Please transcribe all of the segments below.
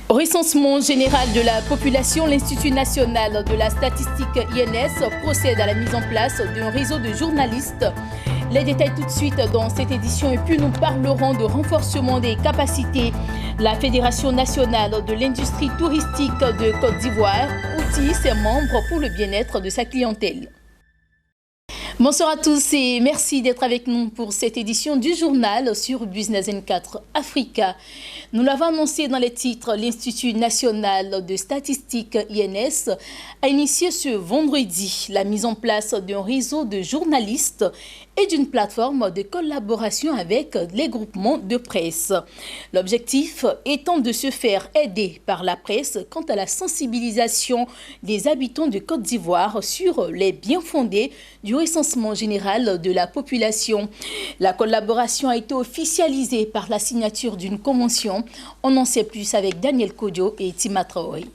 Au recensement général de la population, l'Institut national de la statistique INS procède à la mise en place d'un réseau de journalistes. Les détails tout de suite dans cette édition et puis nous parlerons de renforcement des capacités. La Fédération nationale de l'industrie touristique de Côte d'Ivoire outille ses membres pour le bien-être de sa clientèle. Bonsoir à tous et merci d'être avec nous pour cette édition du journal sur Business N4 Africa. Nous l'avons annoncé dans les titres, l'Institut national de statistique INS a initié ce vendredi la mise en place d'un réseau de journalistes et d'une plateforme de collaboration avec les groupements de presse. L'objectif étant de se faire aider par la presse quant à la sensibilisation des habitants de Côte d'Ivoire sur les bien-fondés du recensement général de la population. La collaboration a été officialisée par la signature d'une convention. On en sait plus avec Daniel Kodjo et Tima Traoré.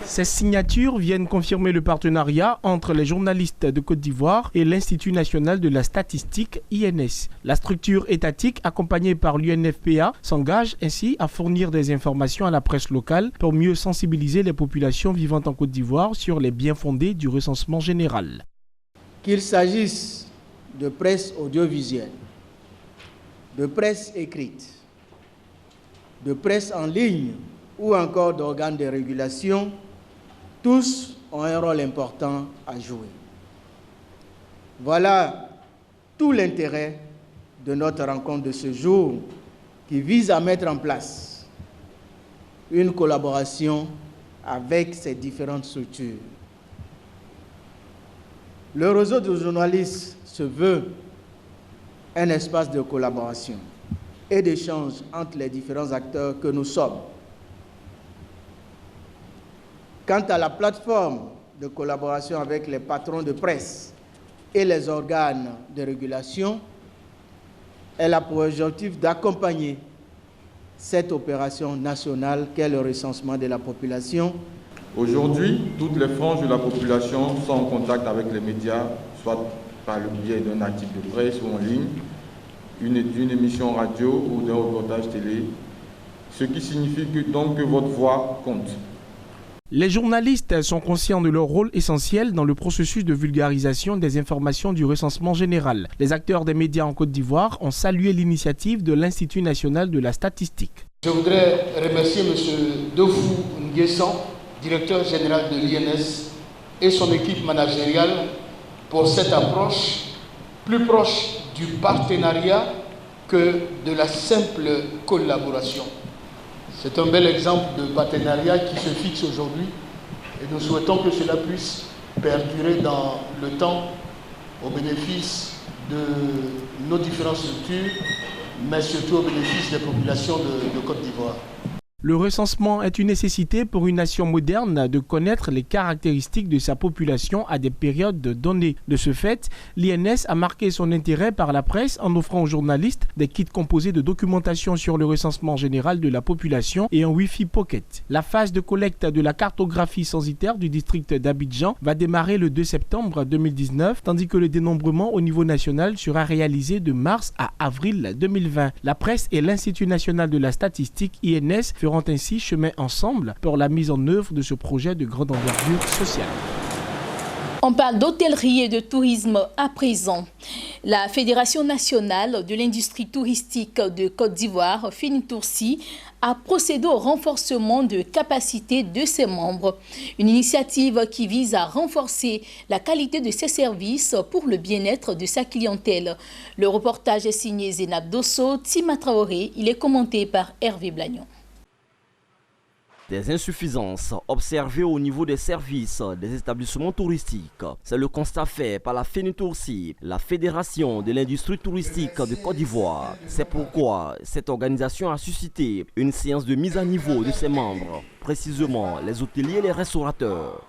Ces signatures viennent confirmer le partenariat entre les journalistes de Côte d'Ivoire et l'Institut national de la statistique INS. La structure étatique accompagnée par l'UNFPA s'engage ainsi à fournir des informations à la presse locale pour mieux sensibiliser les populations vivant en Côte d'Ivoire sur les bien-fondés du recensement général. Qu'il s'agisse de presse audiovisuelle, de presse écrite, de presse en ligne ou encore d'organes de régulation, tous ont un rôle important à jouer. Voilà tout l'intérêt de notre rencontre de ce jour qui vise à mettre en place une collaboration avec ces différentes structures. Le réseau de journalistes se veut un espace de collaboration et d'échange entre les différents acteurs que nous sommes. Quant à la plateforme de collaboration avec les patrons de presse et les organes de régulation, elle a pour objectif d'accompagner cette opération nationale qu'est le recensement de la population. Aujourd'hui, toutes les franges de la population sont en contact avec les médias, soit par le biais d'un article de presse ou en ligne, d'une émission radio ou d'un reportage télé, ce qui signifie donc que votre voix compte. Les journalistes sont conscients de leur rôle essentiel dans le processus de vulgarisation des informations du recensement général. Les acteurs des médias en Côte d'Ivoire ont salué l'initiative de l'Institut national de la statistique. Je voudrais remercier M. Defou Nguessan, directeur général de l'INS, et son équipe managériale pour cette approche plus proche du partenariat que de la simple collaboration. C'est un bel exemple de partenariat qui se fixe aujourd'hui et nous souhaitons que cela puisse perdurer dans le temps au bénéfice de nos différentes structures, mais surtout au bénéfice des populations de Côte d'Ivoire. Le recensement est une nécessité pour une nation moderne de connaître les caractéristiques de sa population à des périodes données. De ce fait, l'INS a marqué son intérêt par la presse en offrant aux journalistes des kits composés de documentation sur le recensement général de la population et un Wi-Fi Pocket. La phase de collecte de la cartographie censitaire du district d'Abidjan va démarrer le 2 septembre 2019, tandis que le dénombrement au niveau national sera réalisé de mars à avril 2020. La presse et l'Institut national de la statistique INS feront ainsi chemin ensemble pour la mise en œuvre de ce projet de grande envergure sociale. On parle d'hôtellerie et de tourisme à présent. La Fédération nationale de l'industrie touristique de Côte d'Ivoire, FENITOURSI, a procédé au renforcement de capacité de ses membres. Une initiative qui vise à renforcer la qualité de ses services pour le bien-être de sa clientèle. Le reportage est signé Zénab Dosso, Tima Traoré. Il est commenté par Hervé Blagnon. Des insuffisances observées au niveau des services des établissements touristiques. C'est le constat fait par la FENITOURSI, la Fédération de l'industrie touristique de Côte d'Ivoire. C'est pourquoi cette organisation a suscité une séance de mise à niveau de ses membres, précisément les hôteliers et les restaurateurs.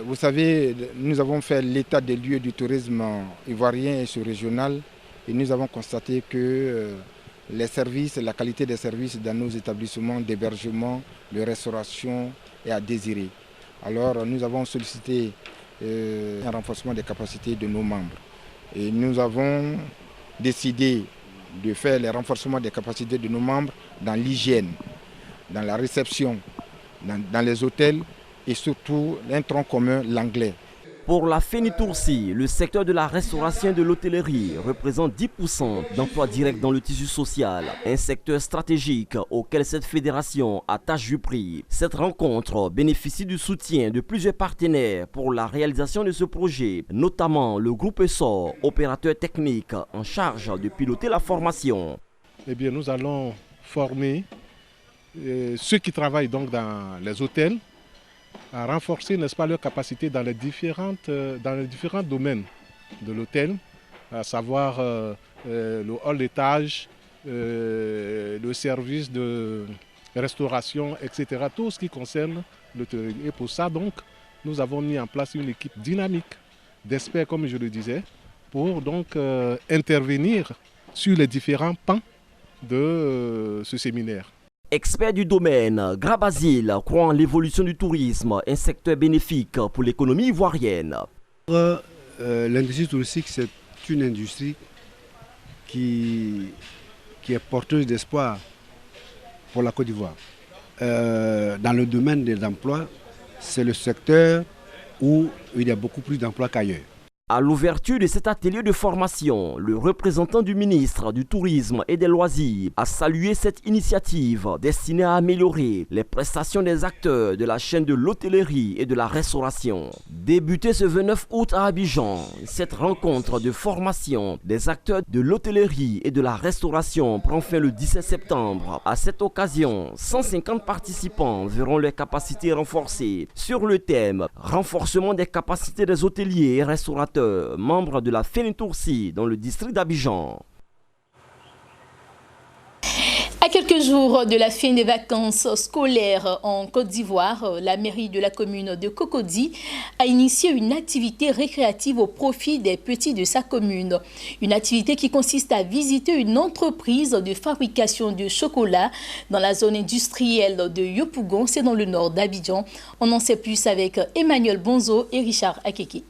Vous savez, nous avons fait l'état des lieux du tourisme ivoirien et sous-régional et nous avons constaté que les services, la qualité des services dans nos établissements d'hébergement, de restauration est à désirer. Alors nous avons sollicité un renforcement des capacités de nos membres. Et nous avons décidé de faire le renforcement des capacités de nos membres dans l'hygiène. dans la réception, dans les hôtels et surtout un tronc commun, l'anglais. Pour la FENITOURCI, le secteur de la restauration et de l'hôtellerie représente 10% d'emplois directs dans le tissu social, un secteur stratégique auquel cette fédération attache du prix. Cette rencontre bénéficie du soutien de plusieurs partenaires pour la réalisation de ce projet, notamment le groupe ESSOR, opérateur technique en charge de piloter la formation. Eh bien, nous allons former ceux qui travaillent donc dans les hôtels, à renforcer, n'est-ce pas, leur capacité dans les différents domaines de l'hôtel, à savoir le hall d'étage, le service de restauration, etc. Tout ce qui concerne l'hôtellerie. Et pour ça, donc, nous avons mis en place une équipe dynamique d'experts, comme je le disais, pour donc intervenir sur les différents pans de ce séminaire. Expert du domaine, Grabazil croit en l'évolution du tourisme, un secteur bénéfique pour l'économie ivoirienne. L'industrie touristique, c'est une industrie qui est porteuse d'espoir pour la Côte d'Ivoire. Dans le domaine des emplois, c'est le secteur où il y a beaucoup plus d'emplois qu'ailleurs. À l'ouverture de cet atelier de formation, le représentant du ministre du Tourisme et des Loisirs a salué cette initiative destinée à améliorer les prestations des acteurs de la chaîne de l'hôtellerie et de la restauration. Débutée ce 29 août à Abidjan, cette rencontre de formation des acteurs de l'hôtellerie et de la restauration prend fin le 17 septembre. À cette occasion, 150 participants verront leurs capacités renforcées sur le thème « Renforcement des capacités des hôteliers et restaurateurs » membre de la FENITOURCI dans le district d'Abidjan. À quelques jours de la fin des vacances scolaires en Côte d'Ivoire, la mairie de la commune de Cocody a initié une activité récréative au profit des petits de sa commune. Une activité qui consiste à visiter une entreprise de fabrication de chocolat dans la zone industrielle de Yopougon, c'est dans le nord d'Abidjan. On en sait plus avec Emmanuel Bonzo et Richard Akeke.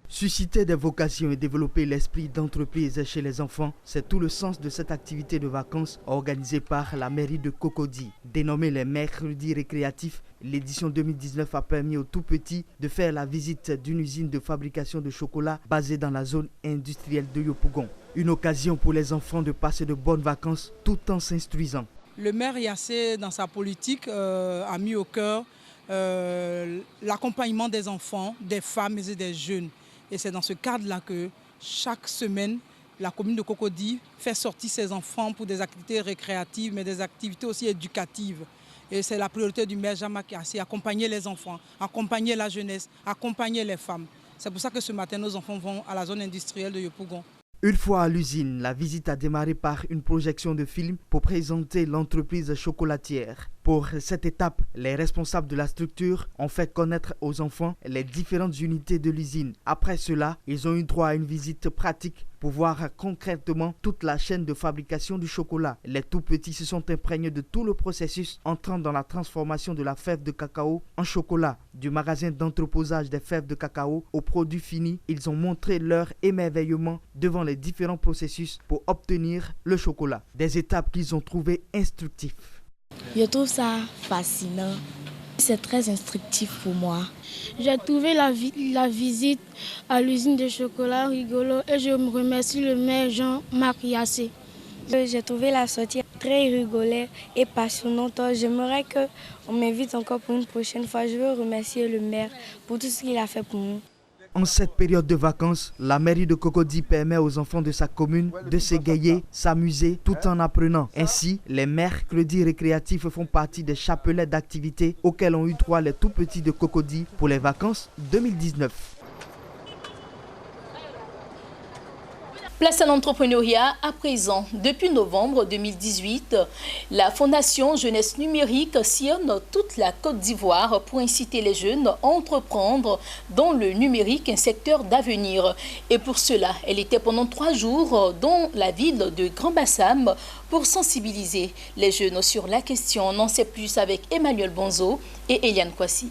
Susciter des vocations et développer l'esprit d'entreprise chez les enfants, c'est tout le sens de cette activité de vacances organisée par la mairie de Cocody. Dénommée les mercredis récréatifs, l'édition 2019 a permis aux tout-petits de faire la visite d'une usine de fabrication de chocolat basée dans la zone industrielle de Yopougon. Une occasion pour les enfants de passer de bonnes vacances tout en s'instruisant. Le maire Yassé, dans sa politique, a mis au cœur l'accompagnement des enfants, des femmes et des jeunes. Et c'est dans ce cadre-là que chaque semaine, la commune de Cocody fait sortir ses enfants pour des activités récréatives, mais des activités aussi éducatives. Et c'est la priorité du maire Jean-Marc Yassé, accompagner les enfants, accompagner la jeunesse, accompagner les femmes. C'est pour ça que ce matin, nos enfants vont à la zone industrielle de Yopougon. Une fois à l'usine, la visite a démarré par une projection de film pour présenter l'entreprise chocolatière. Pour cette étape, les responsables de la structure ont fait connaître aux enfants les différentes unités de l'usine. Après cela, ils ont eu droit à une visite pratique pour voir concrètement toute la chaîne de fabrication du chocolat. Les tout-petits se sont imprégnés de tout le processus entrant dans la transformation de la fève de cacao en chocolat. Du magasin d'entreposage des fèves de cacao au produit fini, ils ont montré leur émerveillement devant les différents processus pour obtenir le chocolat. Des étapes qu'ils ont trouvées instructives. Je trouve ça fascinant. C'est très instructif pour moi. J'ai trouvé la visite à l'usine de chocolat rigolo et je me remercie le maire Jean-Marc Yassé. J'ai trouvé la sortie très rigolote et passionnante. J'aimerais qu'on m'invite encore pour une prochaine fois. Je veux remercier le maire pour tout ce qu'il a fait pour nous. En cette période de vacances, la mairie de Cocody permet aux enfants de sa commune de s'égayer, s'amuser tout en apprenant. Ainsi, les mercredis récréatifs font partie des chapelets d'activités auxquels ont eu droit les tout-petits de Cocody pour les vacances 2019. Place à l'entrepreneuriat à présent. Depuis novembre 2018, la Fondation Jeunesse Numérique sillonne toute la Côte d'Ivoire pour inciter les jeunes à entreprendre dans le numérique, un secteur d'avenir. Et pour cela, elle était pendant 3 jours dans la ville de Grand-Bassam pour sensibiliser les jeunes sur la question. On en sait plus avec Emmanuel Bonzo et Eliane Kwasi.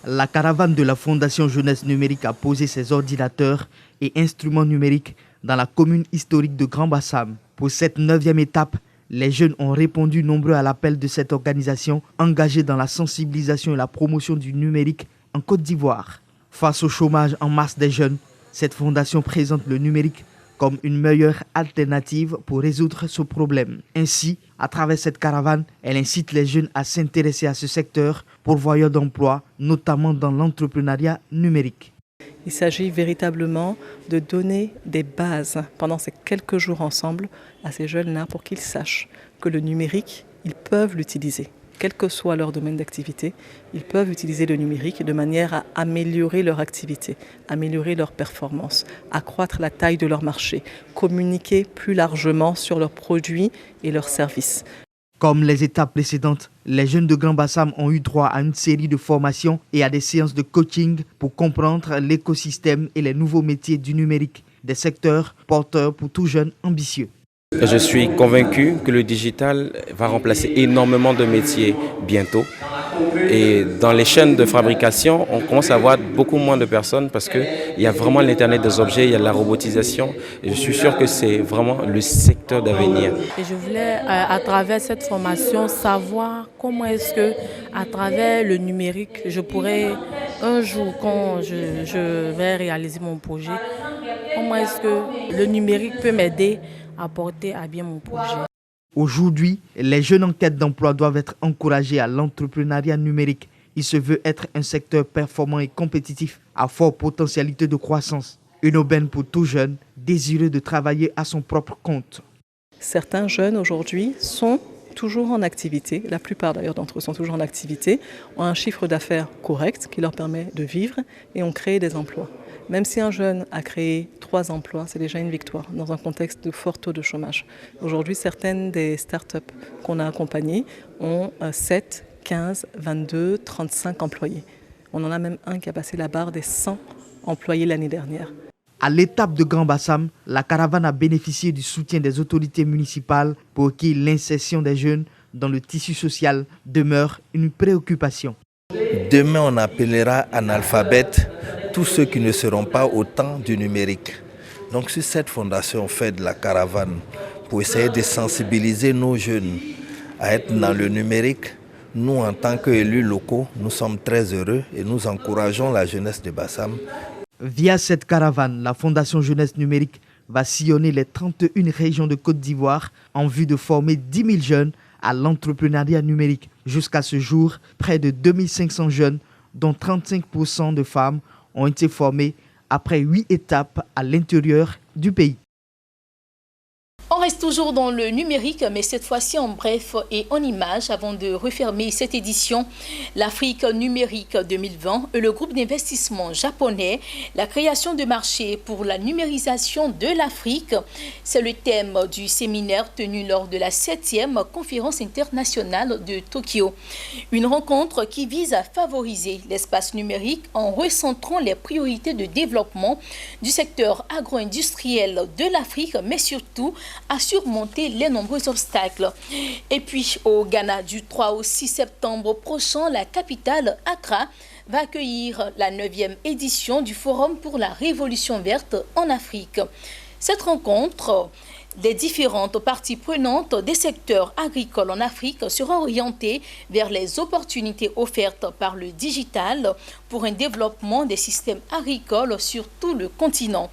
La caravane de la Fondation Jeunesse Numérique a posé ses ordinateurs et instruments numériques dans la commune historique de Grand-Bassam. Pour cette 9e étape, Les jeunes ont répondu nombreux à l'appel de cette organisation engagée dans la sensibilisation et la promotion du numérique en Côte d'Ivoire. Face au chômage en masse des jeunes, cette fondation présente le numérique comme une meilleure alternative pour résoudre ce problème. Ainsi, à travers cette caravane, elle incite les jeunes à s'intéresser à ce secteur pourvoyeur d'emplois, notamment dans l'entrepreneuriat numérique. Il s'agit véritablement de donner des bases pendant ces quelques jours ensemble à ces jeunes-là pour qu'ils sachent que le numérique, ils peuvent l'utiliser. Quel que soit leur domaine d'activité, ils peuvent utiliser le numérique de manière à améliorer leur activité, améliorer leur performance, accroître la taille de leur marché, communiquer plus largement sur leurs produits et leurs services. Comme les étapes précédentes, les jeunes de Grand Bassam ont eu droit à une série de formations et à des séances de coaching pour comprendre l'écosystème et les nouveaux métiers du numérique, des secteurs porteurs pour tout jeune ambitieux. Je suis convaincu que le digital va remplacer énormément de métiers bientôt. Et dans les chaînes de fabrication, on commence à avoir beaucoup moins de personnes parce qu'il y a vraiment l'Internet des objets, il y a la robotisation. Et je suis sûr que c'est vraiment le secteur d'avenir. Et je voulais, à travers cette formation, savoir comment est-ce que, à travers le numérique, je pourrais, un jour, quand je vais réaliser mon projet, comment est-ce que le numérique peut m'aider à porter à bien mon projet. Aujourd'hui, les jeunes en quête d'emploi doivent être encouragés à l'entrepreneuriat numérique. Il se veut être un secteur performant et compétitif à forte potentialité de croissance. Une aubaine pour tout jeune désireux de travailler à son propre compte. Certains jeunes aujourd'hui sont toujours en activité, la plupart d'ailleurs d'entre eux sont toujours en activité, ont un chiffre d'affaires correct qui leur permet de vivre et ont créé des emplois. Même si un jeune a créé 3 emplois, c'est déjà une victoire dans un contexte de fort taux de chômage. Aujourd'hui, certaines des startups qu'on a accompagnées ont 7, 15, 22, 35 employés. On en a même un qui a passé la barre des 100 employés l'année dernière. À l'étape de Grand Bassam, la caravane a bénéficié du soutien des autorités municipales pour qui l'insertion des jeunes dans le tissu social demeure une préoccupation. Demain, on appellera analphabètes tous ceux qui ne seront pas au temps du numérique. Donc si cette fondation fait de la caravane pour essayer de sensibiliser nos jeunes à être dans le numérique, nous en tant qu'élus locaux, nous sommes très heureux et nous encourageons la jeunesse de Bassam. Via cette caravane, la Fondation Jeunesse Numérique va sillonner les 31 régions de Côte d'Ivoire en vue de former 10 000 jeunes à l'entrepreneuriat numérique. Jusqu'à ce jour, près de 2500 jeunes, dont 35% de femmes, ont été formés après 8 étapes à l'intérieur du pays. On reste toujours dans le numérique, mais cette fois-ci en bref et en images avant de refermer cette édition. L'Afrique numérique 2020 et le groupe d'investissement japonais, la création de marchés pour la numérisation de l'Afrique. C'est le thème du séminaire tenu lors de la 7e conférence internationale de Tokyo. Une rencontre qui vise à favoriser l'espace numérique en recentrant les priorités de développement du secteur agro-industriel de l'Afrique, mais surtout à surmonter les nombreux obstacles. Et puis au Ghana, du 3 au 6 septembre prochain, la capitale Accra va accueillir la 9e édition du Forum pour la Révolution verte en Afrique. Cette rencontre des différentes parties prenantes des secteurs agricoles en Afrique sera orientée vers les opportunités offertes par le digital pour un développement des systèmes agricoles sur tout le continent.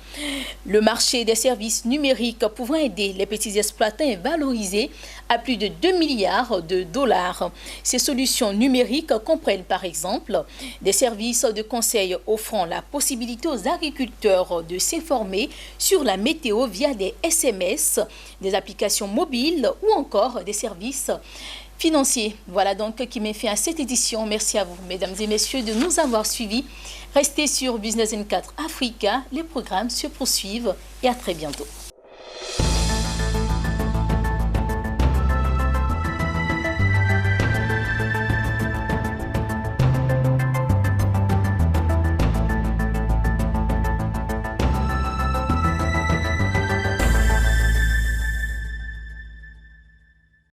Le marché des services numériques pouvant aider les petits exploitants est valorisé à plus de 2 milliards de dollars. Ces solutions numériques comprennent par exemple des services de conseil offrant la possibilité aux agriculteurs de s'informer sur la météo via des SMS, des applications mobiles ou encore des services financiers. Voilà donc qui met fin à cette édition. Merci à vous, mesdames et messieurs, de nous avoir suivis. Restez sur Business N4 Africa. Les programmes se poursuivent et à très bientôt.